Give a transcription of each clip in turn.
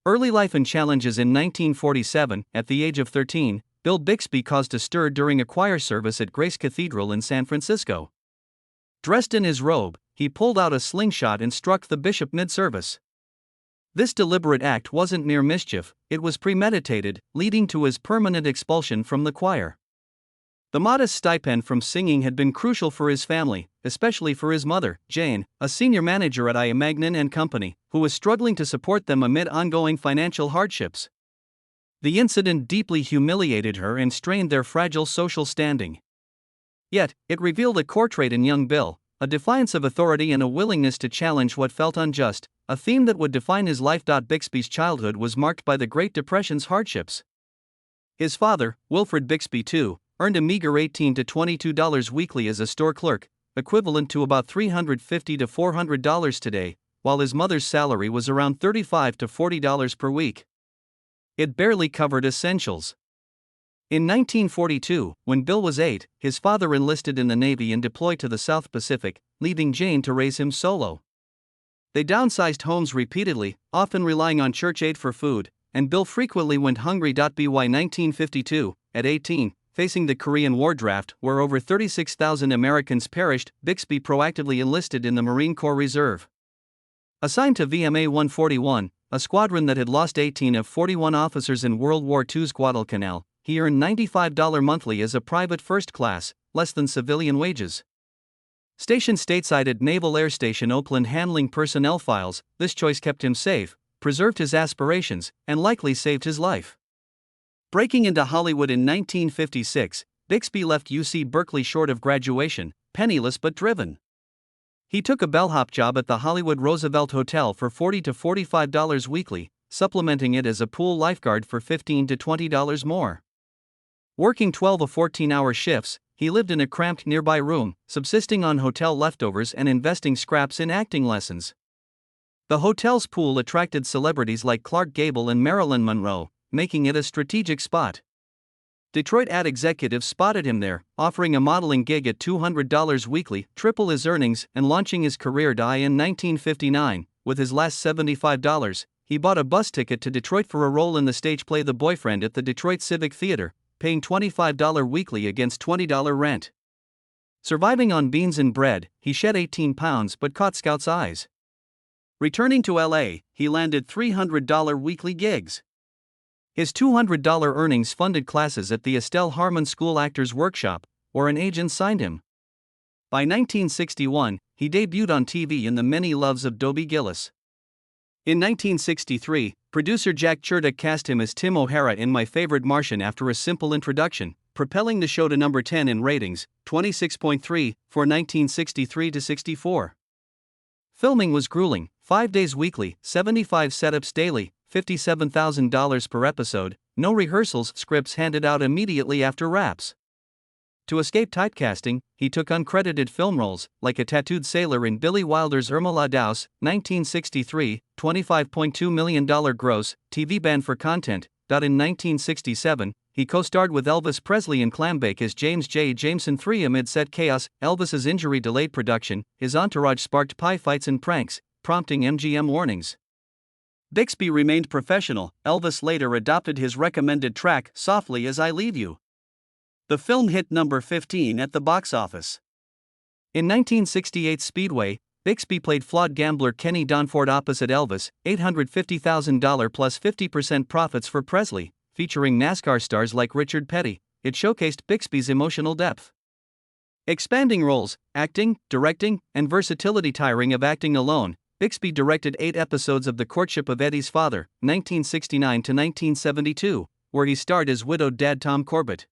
Early life and challenges. In 1947, at the age of 13, Bill Bixby caused a stir during a choir service at Grace Cathedral in San Francisco. Dressed in his robe, he pulled out a slingshot and struck the bishop mid-service. This deliberate act wasn't mere mischief, it was premeditated, leading to his permanent expulsion from the choir. The modest stipend from singing had been crucial for his family, especially for his mother, Jane, a senior manager at I. Magnin and Company, who was struggling to support them amid ongoing financial hardships. The incident deeply humiliated her and strained their fragile social standing. Yet, it revealed a core trait in young Bill, a defiance of authority and a willingness to challenge what felt unjust, a theme that would define his life. Bixby's childhood was marked by the Great Depression's hardships. His father, Wilfred Bixby II, earned a meager $18 to $22 weekly as a store clerk, equivalent to about $350 to $400 today, while his mother's salary was around $35 to $40 per week. It barely covered essentials. In 1942, when Bill was 8, his father enlisted in the Navy and deployed to the South Pacific, leaving Jane to raise him solo. They downsized homes repeatedly, often relying on church aid for food, and Bill frequently went hungry. By 1952, at 18, facing the Korean War draft, where over 36,000 Americans perished, Bixby proactively enlisted in the Marine Corps Reserve. Assigned to VMA 141, a squadron that had lost 18 of 41 officers in World War II's Guadalcanal, he earned $95 monthly as a private first class, less than civilian wages. Stationed stateside at Naval Air Station Oakland handling personnel files, this choice kept him safe, preserved his aspirations, and likely saved his life. Breaking into Hollywood in 1956, Bixby left UC Berkeley short of graduation, penniless but driven. He took a bellhop job at the Hollywood Roosevelt Hotel for $40 to $45 weekly, supplementing it as a pool lifeguard for $15 to $20 more. Working 12 or 14-hour shifts, he lived in a cramped nearby room, subsisting on hotel leftovers and investing scraps in acting lessons. The hotel's pool attracted celebrities like Clark Gable and Marilyn Monroe, making it a strategic spot. Detroit ad executives spotted him there, offering a modeling gig at $200 weekly, triple his earnings, and launching his career. In 1959, with his last $75, he bought a bus ticket to Detroit for a role in the stage play The Boyfriend at the Detroit Civic Theater, paying $25 weekly against $20 rent. Surviving on beans and bread, he shed 18 pounds but caught Scout's eyes. Returning to LA, he landed $300 weekly gigs. His $200 earnings funded classes at the Estelle Harmon School Actors Workshop, where an agent signed him. By 1961, he debuted on TV in The Many Loves of Dobie Gillis. In 1963, producer Jack Cherda cast him as Tim O'Hara in My Favorite Martian after a simple introduction, propelling the show to number 10 in ratings, 26.3, for 1963 to 64. Filming was grueling, 5 days weekly, 75 setups daily, $57,000 per episode, no rehearsals, scripts handed out immediately after wraps. To escape typecasting, he took uncredited film roles, like a tattooed sailor in Billy Wilder's Irma La Douse, 1963, $25.2 million gross, TV ban for content. In 1967, he co-starred with Elvis Presley in Clambake as James J. Jameson III. Amid set chaos, Elvis's injury delayed production, his entourage sparked pie fights and pranks, prompting MGM warnings. Bixby remained professional. Elvis later adopted his recommended track, Softly As I Leave You. The film hit number 15 at the box office. In 1968's Speedway, Bixby played flawed gambler Kenny Donford opposite Elvis, $850,000 plus 50% profits for Presley, featuring NASCAR stars like Richard Petty. It showcased Bixby's emotional depth. Expanding roles, acting, directing, and versatility. Tiring of acting alone, Bixby directed 8 episodes of The Courtship of Eddie's Father, 1969 to 1972, where he starred as widowed dad Tom Corbett.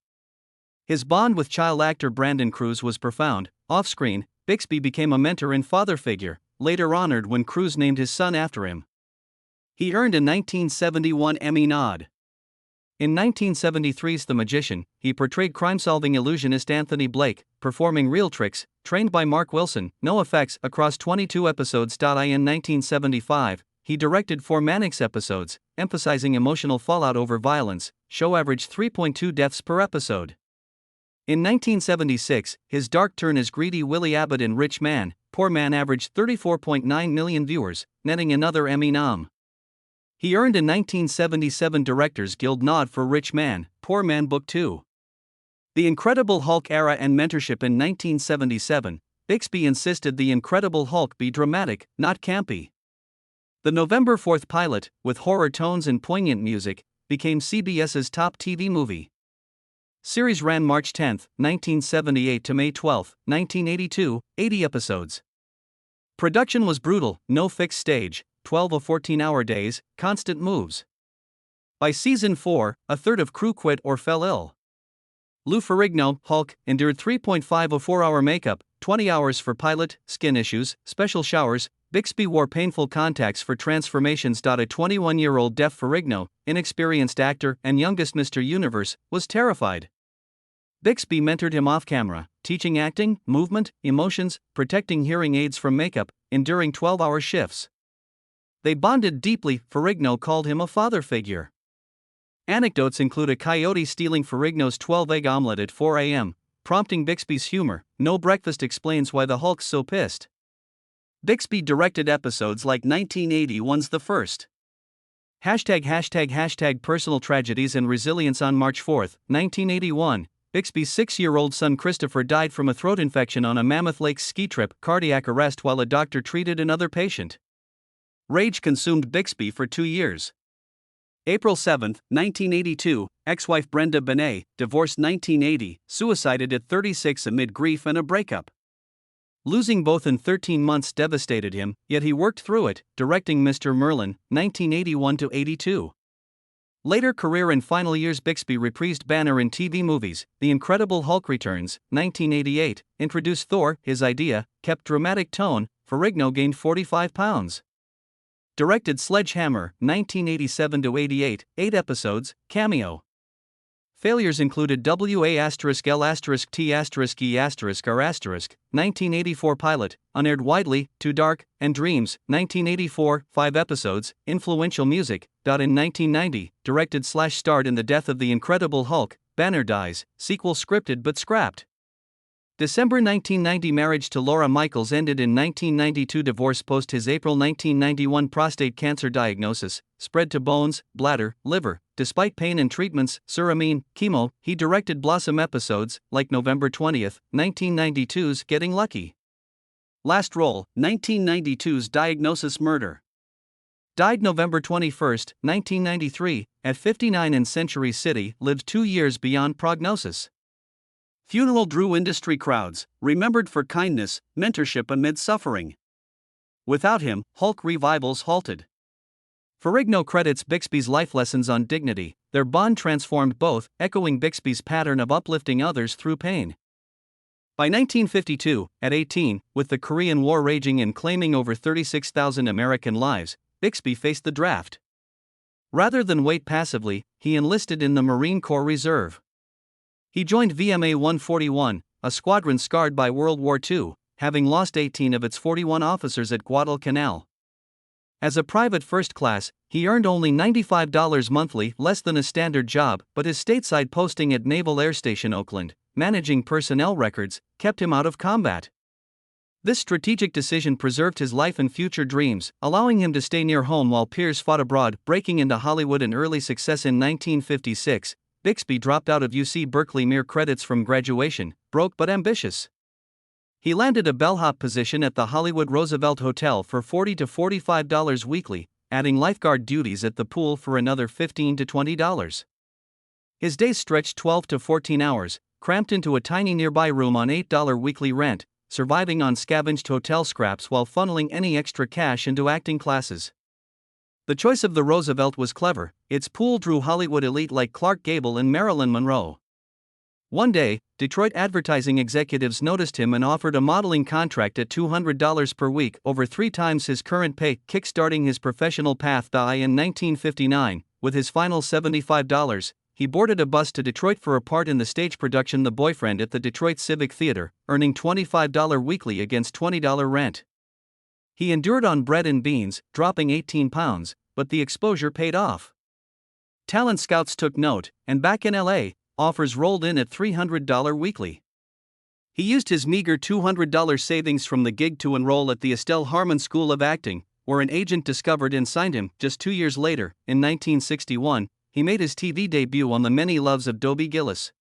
His bond with child actor Brandon Cruz was profound. Off-screen, Bixby became a mentor and father figure, later honored when Cruz named his son after him. He earned a 1971 Emmy nod. In 1973's The Magician, he portrayed crime-solving illusionist Anthony Blake, performing real tricks, trained by Mark Wilson, no effects, across 22 episodes. In 1975, he directed 4 Mannix episodes, emphasizing emotional fallout over violence. Show averaged 3.2 deaths per episode. In 1976, his dark turn as greedy Willie Abbott in Rich Man, Poor Man averaged 34.9 million viewers, netting another Emmy nom. He earned a 1977 Directors Guild nod for Rich Man, Poor Man Book 2. The Incredible Hulk era and mentorship. In 1977, Bixby insisted The Incredible Hulk be dramatic, not campy. The November 4th pilot, with horror tones and poignant music, became CBS's top TV movie. Series ran March 10, 1978 to May 12, 1982, 80 episodes. Production was brutal, no fixed stage, 12 or 14-hour days, constant moves. By season 4, a third of crew quit or fell ill. Lou Ferrigno, Hulk, endured 3.5 or 4-hour makeup, 20 hours for pilot, skin issues, special showers. Bixby wore painful contacts for transformations. A 21-year-old deaf Ferrigno, inexperienced actor and youngest Mr. Universe, was terrified. Bixby mentored him off-camera, teaching acting, movement, emotions, protecting hearing aids from makeup, enduring 12-hour shifts. They bonded deeply. Ferrigno called him a father figure. Anecdotes include a coyote stealing Ferrigno's 12-egg omelet at 4 a.m., prompting Bixby's humor. No breakfast explains why the Hulk's so pissed. Bixby directed episodes like 1981's The First. Personal tragedies and resilience. On March 4, 1981, Bixby's 6-year-old son Christopher died from a throat infection on a Mammoth Lakes ski trip, cardiac arrest while a doctor treated another patient. Rage consumed Bixby for 2 years. April 7, 1982, ex-wife Brenda Benet, divorced 1980, suicided at 36 amid grief and a breakup. Losing both in 13 months devastated him, yet he worked through it, directing Mr. Merlin, 1981-82. Later career and final years. Bixby reprised Banner in TV movies. The Incredible Hulk Returns, 1988, introduced Thor, his idea, kept dramatic tone. Ferrigno gained 45 pounds. Directed Sledgehammer, 1987-88, 8 episodes, cameo. Failures included WA*L*T*E*R*, 1984 pilot, unaired widely, Too Dark, and Dreams, 1984, 5 episodes, influential music. In 1990, directed/starred in The Death of the Incredible Hulk, Banner Dies, sequel scripted but scrapped. December 1990 marriage to Laura Michaels ended in 1992. Divorce post his April 1991 prostate cancer diagnosis, spread to bones, bladder, liver. Despite pain and treatments, ceramine, chemo, he directed Blossom episodes, like November 20, 1992's Getting Lucky. Last role, 1992's Diagnosis Murder. Died November 21, 1993, at 59 in Century City, lived 2 years beyond prognosis. Funeral drew industry crowds, remembered for kindness, mentorship amid suffering. Without him, Hulk revivals halted. Ferrigno credits Bixby's life lessons on dignity. Their bond transformed both, echoing Bixby's pattern of uplifting others through pain. By 1952, at 18, with the Korean War raging and claiming over 36,000 American lives, Bixby faced the draft. Rather than wait passively, he enlisted in the Marine Corps Reserve. He joined VMA 141, a squadron scarred by World War II, having lost 18 of its 41 officers at Guadalcanal. As a private first class, he earned only $95 monthly, less than a standard job, but his stateside posting at Naval Air Station Oakland, managing personnel records, kept him out of combat. This strategic decision preserved his life and future dreams, allowing him to stay near home while peers fought abroad. Breaking into Hollywood and early success. In 1956, Bixby dropped out of UC Berkeley mere credits from graduation, broke but ambitious. He landed a bellhop position at the Hollywood Roosevelt Hotel for $40 to $45 weekly, adding lifeguard duties at the pool for another $15 to $20. His days stretched 12 to 14 hours, cramped into a tiny nearby room on $8 weekly rent, surviving on scavenged hotel scraps while funneling any extra cash into acting classes. The choice of the Roosevelt was clever. Its pool drew Hollywood elite like Clark Gable and Marilyn Monroe. One day, Detroit advertising executives noticed him and offered a modeling contract at $200 per week, over 3 times his current pay, kickstarting his professional path. In 1959, with his final $75, he boarded a bus to Detroit for a part in the stage production The Boyfriend at the Detroit Civic Theater, earning $25 weekly against $20 rent. He endured on bread and beans, dropping 18 pounds, but the exposure paid off. Talent scouts took note, and back in LA, offers rolled in at $300 weekly. He used his meager $200 savings from the gig to enroll at the Estelle Harmon School of Acting, where an agent discovered and signed him. Just 2 years later, in 1961, he made his TV debut on The Many Loves of Dobie Gillis.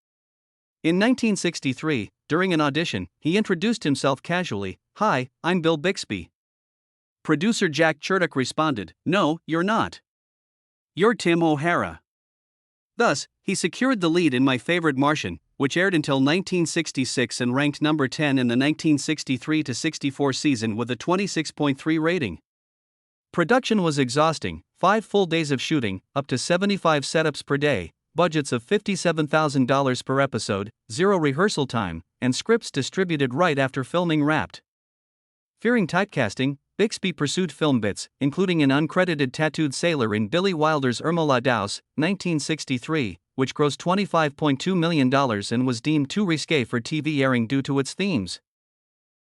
In 1963, during an audition, he introduced himself casually, "Hi, I'm Bill Bixby." Producer Jack Chertok responded, "No, you're not. You're Tim O'Hara." Thus, he secured the lead in My Favorite Martian, which aired until 1966 and ranked number 10 in the 1963-64 season with a 26.3 rating. Production was exhausting, 5 full days of shooting, up to 75 setups per day, budgets of $57,000 per episode, 0 rehearsal time, and scripts distributed right after filming wrapped. Fearing typecasting, Bixby pursued film bits, including an uncredited tattooed sailor in Billy Wilder's Irma La Douse, 1963, which grossed $25.2 million and was deemed too risque for TV airing due to its themes.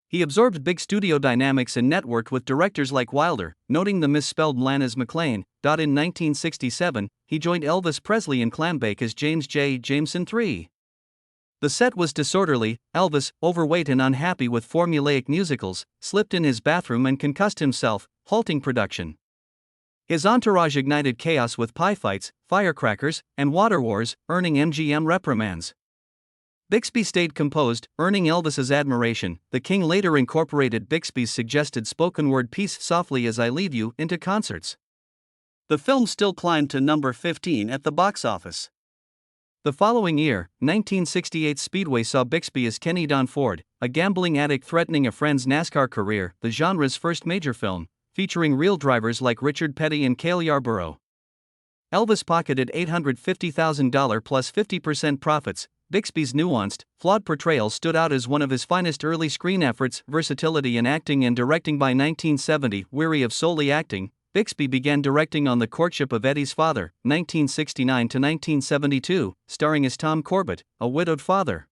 He absorbed big studio dynamics and networked with directors like Wilder, noting the misspelled Lan as McLean. In 1967, he joined Elvis Presley in Clambake as James J. Jameson III. The set was disorderly. Elvis, overweight and unhappy with formulaic musicals, slipped in his bathroom and concussed himself, halting production. His entourage ignited chaos with pie fights, firecrackers, and water wars, earning MGM reprimands. Bixby stayed composed, earning Elvis's admiration. The King later incorporated Bixby's suggested spoken word piece "Softly As I Leave You" into concerts. The film still climbed to number 15 at the box office. The following year, 1968 Speedway saw Bixby as Kenny Don Ford, a gambling addict threatening a friend's NASCAR career, the genre's first major film, featuring real drivers like Richard Petty and Cale Yarborough. Elvis pocketed $850,000 plus 50% profits. Bixby's nuanced, flawed portrayal stood out as one of his finest early screen efforts. Versatility in acting and directing. By 1970, weary of solely acting, Bixby began directing on The Courtship of Eddie's Father, 1969 to 1972, starring as Tom Corbett, a widowed father.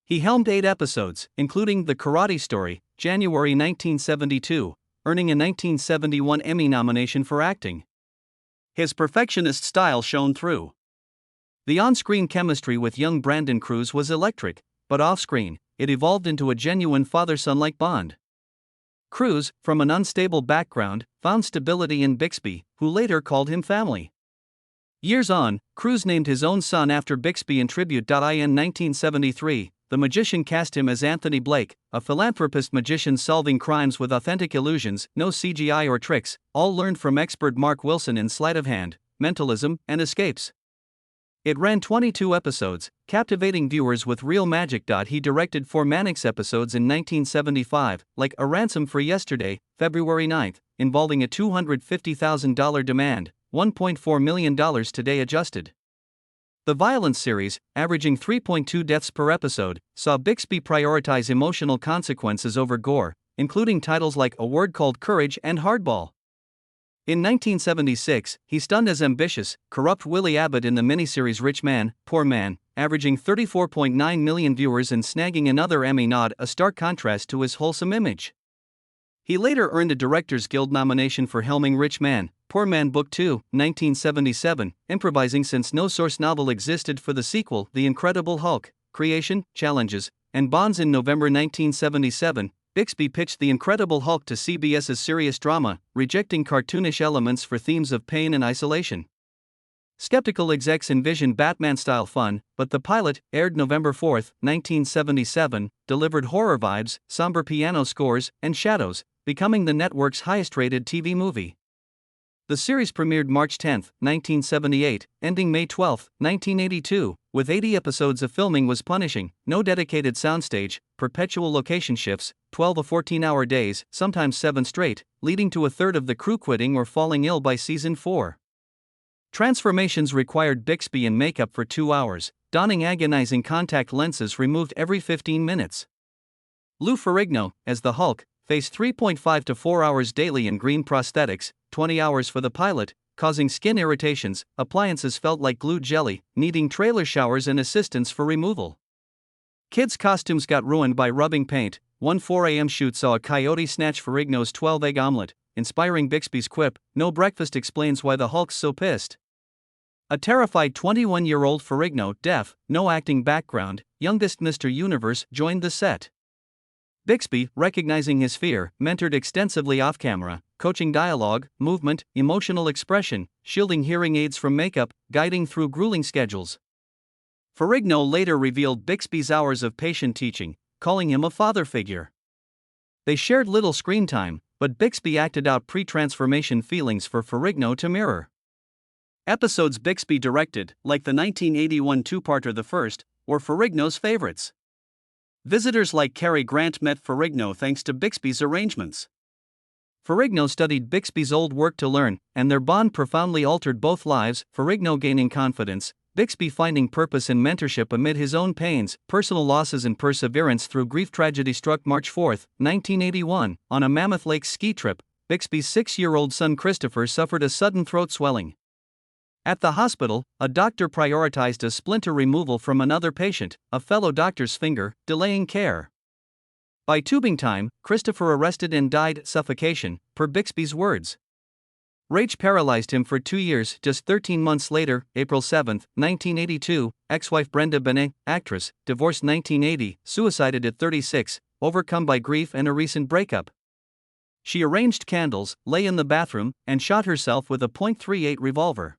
He helmed 8 episodes, including The Karate Story, January 1972, earning a 1971 Emmy nomination for acting. His perfectionist style shone through. The on-screen chemistry with young Brandon Cruz was electric, but off-screen, it evolved into a genuine father-son-like bond. Cruz, from an unstable background, found stability in Bixby, who later called him family. Years on, Cruz named his own son after Bixby in tribute. In 1973, the magician cast him as Anthony Blake, a philanthropist magician solving crimes with authentic illusions, no CGI or tricks, all learned from expert Mark Wilson in sleight of hand, mentalism, and escapes. It ran 22 episodes, captivating viewers with real magic. He directed 4 Mannix episodes in 1975, like A Ransom for Yesterday, February 9, involving a $250,000 demand, $1.4 million today adjusted. The Violence series, averaging 3.2 deaths per episode, saw Bixby prioritize emotional consequences over gore, including titles like A Word Called Courage and Hardball. In 1976, he stunned as ambitious, corrupt Willie Abbott in the miniseries Rich Man, Poor Man, averaging 34.9 million viewers and snagging another Emmy nod, a stark contrast to his wholesome image. He later earned a Directors Guild nomination for helming Rich Man, Poor Man Book 2, 1977, improvising since no source novel existed for the sequel, The Incredible Hulk, Creation, Challenges, and Bonds. In November 1977, Bixby pitched The Incredible Hulk to CBS's serious drama, rejecting cartoonish elements for themes of pain and isolation. Skeptical execs envisioned Batman-style fun, but the pilot, aired November 4, 1977, delivered horror vibes, somber piano scores, and shadows, becoming the network's highest-rated TV movie. The series premiered March 10, 1978, ending May 12, 1982, with 80 episodes. Of filming was punishing, no dedicated soundstage, perpetual location shifts, 12 of 14-hour days, sometimes 7 straight, leading to a third of the crew quitting or falling ill by season 4. Transformations required Bixby in makeup for 2 hours, donning agonizing contact lenses removed every 15 minutes. Lou Ferrigno, as the Hulk, faced 3.5 to 4 hours daily in green prosthetics, 20 hours for the pilot, causing skin irritations. Appliances felt like glued jelly, needing trailer showers and assistance for removal. Kids' costumes got ruined by rubbing paint. One 4 a.m. shoot saw a coyote snatch Ferrigno's 12-egg omelet, inspiring Bixby's quip, "No breakfast explains why the Hulk's so pissed." A terrified 21-year-old Ferrigno, deaf, no acting background, youngest Mr. Universe, joined the set. Bixby, recognizing his fear, mentored extensively off-camera, coaching dialogue, movement, emotional expression, shielding hearing aids from makeup, guiding through grueling schedules. Ferrigno later revealed Bixby's hours of patient teaching, calling him a father figure. They shared little screen time, but Bixby acted out pre-transformation feelings for Ferrigno to mirror. Episodes Bixby directed, like the 1981 two-parter The First, were Ferrigno's favorites. Visitors like Cary Grant met Ferrigno thanks to Bixby's arrangements. Ferrigno studied Bixby's old work to learn, and their bond profoundly altered both lives, Ferrigno gaining confidence, Bixby finding purpose in mentorship amid his own pains, personal losses and perseverance through grief. Tragedy struck March 4, 1981, on a Mammoth Lakes ski trip. Bixby's 6-year-old son Christopher suffered a sudden throat swelling. At the hospital, a doctor prioritized a splinter removal from another patient, a fellow doctor's finger, delaying care. By tubing time, Christopher arrested and died suffocation, per Bixby's words. Rage paralyzed him for 2 years. Just 13 months later, April 7, 1982, ex-wife Brenda Benet, actress, divorced 1980, suicided at 36, overcome by grief and a recent breakup. She arranged candles, lay in the bathroom, and shot herself with a .38 revolver.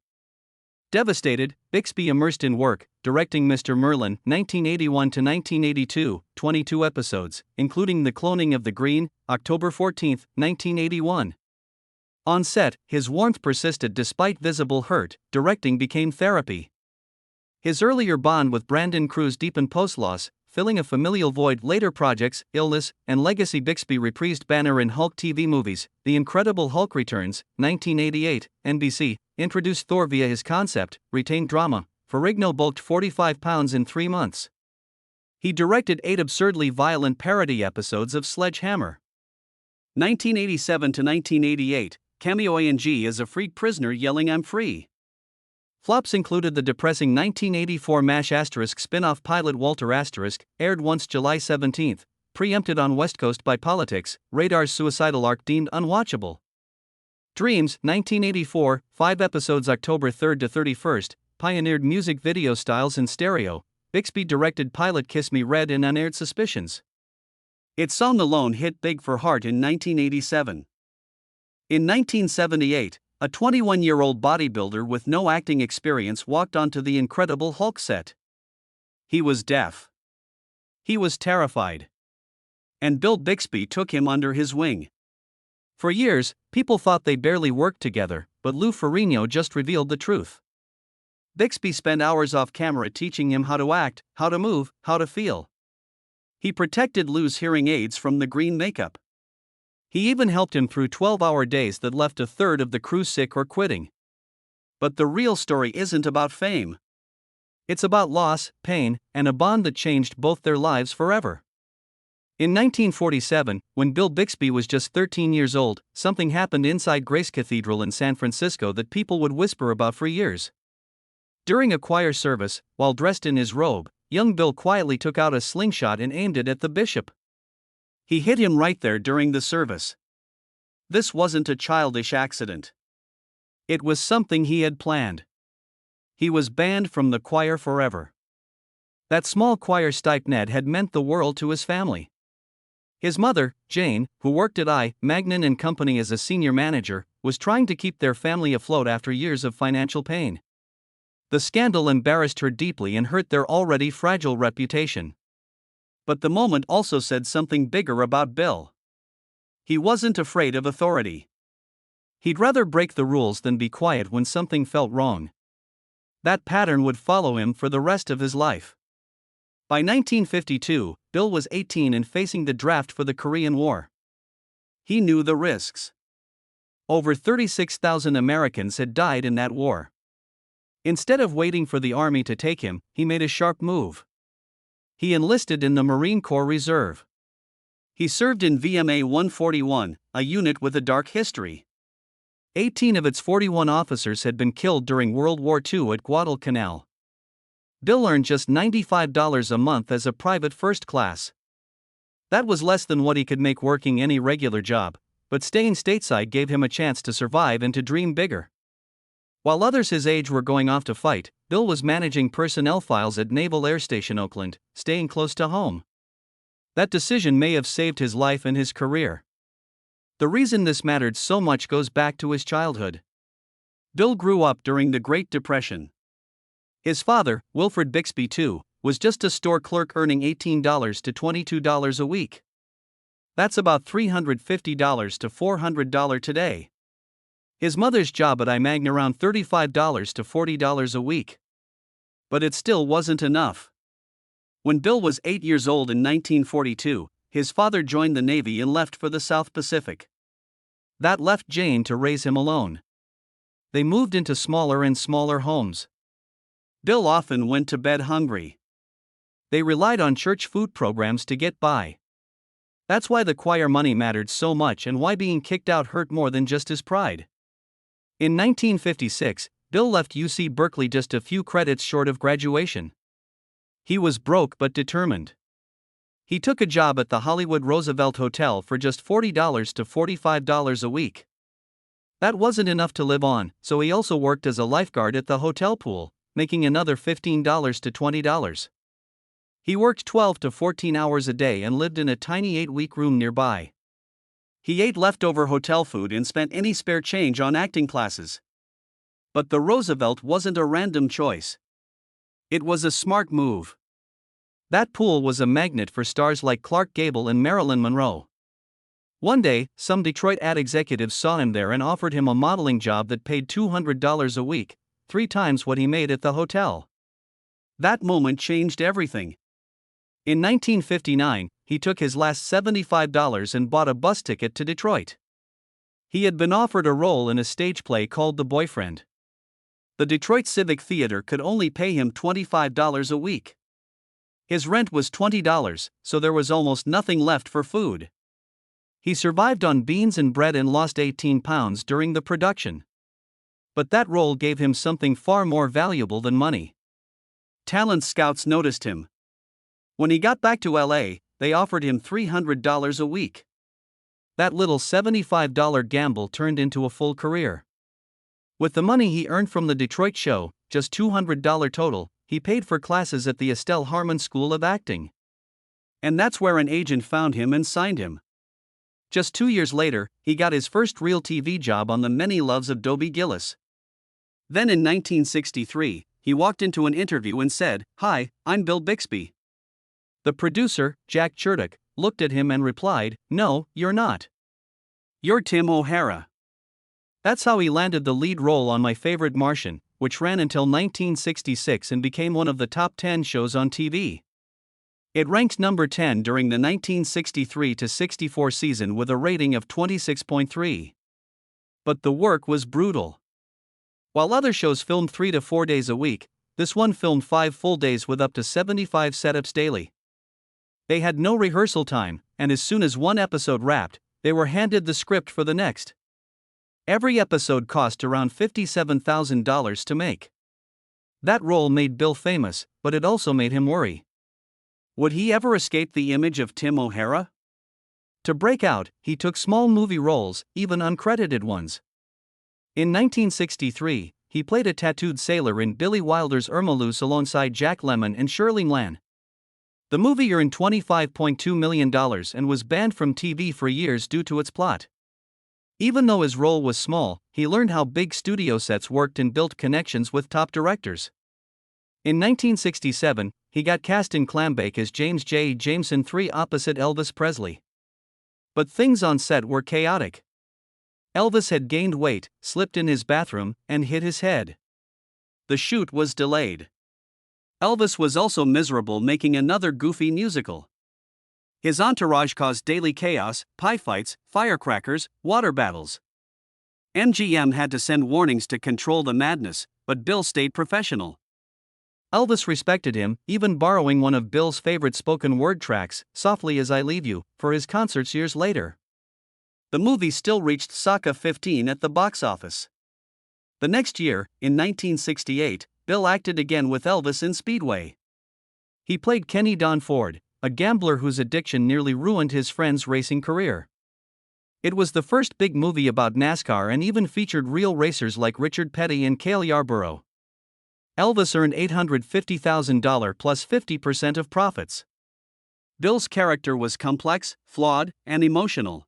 Devastated, Bixby immersed in work, directing Mr. Merlin, 1981 to 1982, 22 episodes, including The Cloning of the Green, October 14, 1981. On set, his warmth persisted despite visible hurt. Directing became therapy. His earlier bond with Brandon Cruz deepened post-loss, filling a familial void. Later projects, Illness, and Legacy. Bixby reprised Banner in Hulk TV movies. The Incredible Hulk Returns, 1988, NBC, introduced Thor via his concept, retained drama. Ferrigno bulked 45 pounds in 3 months. He directed 8 absurdly violent parody episodes of Sledgehammer. 1987 to 1988, cameo A&G as a freed prisoner yelling "I'm free." Flops included the depressing 1984 MASH spin-off pilot Walter aired once July 17, preempted on West Coast by politics, Radar's suicidal arc deemed unwatchable. Dreams, 1984, 5 episodes October 3 to 31, pioneered music video styles in stereo. Bixby directed pilot Kiss Me Red and unaired Suspicions. Its song Alone hit big for Heart in 1987. In 1978, a 21-year-old bodybuilder with no acting experience walked onto the Incredible Hulk set. He was deaf. He was terrified. And Bill Bixby took him under his wing. For years, people thought they barely worked together, but Lou Ferrigno just revealed the truth. Bixby spent hours off camera teaching him how to act, how to move, how to feel. He protected Lou's hearing aids from the green makeup. He even helped him through 12-hour days that left a third of the crew sick or quitting. But the real story isn't about fame. It's about loss, pain, and a bond that changed both their lives forever. In 1947, when Bill Bixby was just 13 years old, something happened inside Grace Cathedral in San Francisco that people would whisper about for years. During a choir service, while dressed in his robe, young Bill quietly took out a slingshot and aimed it at the bishop. He hit him right there during the service. This wasn't a childish accident. It was something he had planned. He was banned from the choir forever. That small choir stipend had meant the world to his family. His mother, Jane, who worked at I. Magnin and Company as a senior manager, was trying to keep their family afloat after years of financial pain. The scandal embarrassed her deeply and hurt their already fragile reputation. But the moment also said something bigger about Bill. He wasn't afraid of authority. He'd rather break the rules than be quiet when something felt wrong. That pattern would follow him for the rest of his life. By 1952, Bill was 18 and facing the draft for the Korean War. He knew the risks. Over 36,000 Americans had died in that war. Instead of waiting for the army to take him, he made a sharp move. He enlisted in the Marine Corps Reserve. He served in VMA 141, a unit with a dark history. 18 of its 41 officers had been killed during World War II at Guadalcanal. Bill earned just $95 a month as a private first class. That was less than what he could make working any regular job, but staying stateside gave him a chance to survive and to dream bigger. While others his age were going off to fight, Bill was managing personnel files at Naval Air Station Oakland, staying close to home. That decision may have saved his life and his career. The reason this mattered so much goes back to his childhood. Bill grew up during the Great Depression. His father, Wilfred Bixby too, was just a store clerk earning $18 to $22 a week. That's about $350 to $400 today. His mother's job at IMAGN around $35 to $40 a week. But it still wasn't enough. When Bill was 8 years old in 1942, his father joined the Navy and left for the South Pacific. That left Jane to raise him alone. They moved into smaller and smaller homes. Bill often went to bed hungry. They relied on church food programs to get by. That's why the choir money mattered so much and why being kicked out hurt more than just his pride. In 1956, Bill left UC Berkeley just a few credits short of graduation. He was broke but determined. He took a job at the Hollywood Roosevelt Hotel for just $40 to $45 a week. That wasn't enough to live on, so he also worked as a lifeguard at the hotel pool, making another $15 to $20. He worked 12 to 14 hours a day and lived in a tiny 8-week room nearby. He ate leftover hotel food and spent any spare change on acting classes. But the Roosevelt wasn't a random choice. It was a smart move. That pool was a magnet for stars like Clark Gable and Marilyn Monroe. One day, some Detroit ad executives saw him there and offered him a modeling job that paid $200 a week, 3 times what he made at the hotel. That moment changed everything. In 1959, he took his last $75 and bought a bus ticket to Detroit. He had been offered a role in a stage play called The Boyfriend. The Detroit Civic Theater could only pay him $25 a week. His rent was $20, so there was almost nothing left for food. He survived on beans and bread and lost 18 pounds during the production. But that role gave him something far more valuable than money. Talent scouts noticed him. When he got back to LA, they offered him $300 a week. That little $75 gamble turned into a full career. With the money he earned from the Detroit show, just $200 total, he paid for classes at the Estelle Harmon School of Acting. And that's where an agent found him and signed him. Just 2 years later, he got his first real TV job on The Many Loves of Dobie Gillis. Then in 1963, he walked into an interview and said, "Hi, I'm Bill Bixby." The producer, Jack Chertok, looked at him and replied, "No, you're not. You're Tim O'Hara." That's how he landed the lead role on My Favorite Martian, which ran until 1966 and became one of the top 10 shows on TV. It ranked number 10 during the 1963-64 season with a rating of 26.3. But the work was brutal. While other shows filmed 3 to 4 days a week, this one filmed 5 full days with up to 75 setups daily. They had no rehearsal time, and as soon as one episode wrapped, they were handed the script for the next. Every episode cost around $57,000 to make. That role made Bill famous, but it also made him worry. Would he ever escape the image of Tim O'Hara? To break out, he took small movie roles, even uncredited ones. In 1963, he played a tattooed sailor in Billy Wilder's Irma Luce alongside Jack Lemmon and Shirley Mann. The movie earned $25.2 million and was banned from TV for years due to its plot. Even though his role was small, he learned how big studio sets worked and built connections with top directors. In 1967, he got cast in Clambake as James J. Jameson III opposite Elvis Presley. But things on set were chaotic. Elvis had gained weight, slipped in his bathroom, and hit his head. The shoot was delayed. Elvis was also miserable making another goofy musical. His entourage caused daily chaos, pie fights, firecrackers, water battles. MGM had to send warnings to control the madness, but Bill stayed professional. Elvis respected him, even borrowing one of Bill's favorite spoken word tracks, "Softly as I Leave You," for his concerts years later. The movie still reached Soca 15 at the box office. The next year, in 1968, Bill acted again with Elvis in Speedway. He played Kenny Don Ford, a gambler whose addiction nearly ruined his friend's racing career. It was the first big movie about NASCAR and even featured real racers like Richard Petty and Cale Yarborough. Elvis earned $850,000 plus 50% of profits. Bill's character was complex, flawed, and emotional.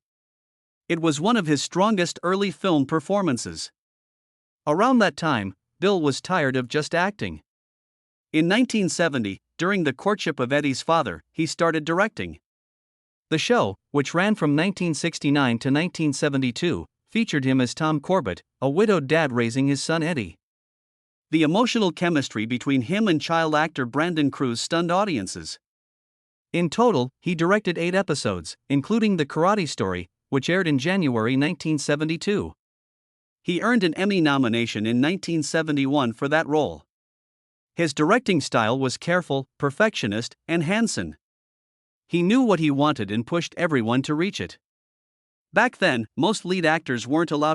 It was one of his strongest early film performances. Around that time, Bill was tired of just acting. In 1970, during the courtship of Eddie's father, he started directing. The show, which ran from 1969 to 1972, featured him as Tom Corbett, a widowed dad raising his son Eddie. The emotional chemistry between him and child actor Brandon Cruz stunned audiences. In total, he directed 8 episodes, including The Karate Story, which aired in January 1972. He earned an Emmy nomination in 1971 for that role. His directing style was careful, perfectionist, and hands-on. He knew what he wanted and pushed everyone to reach it. Back then, most lead actors weren't allowed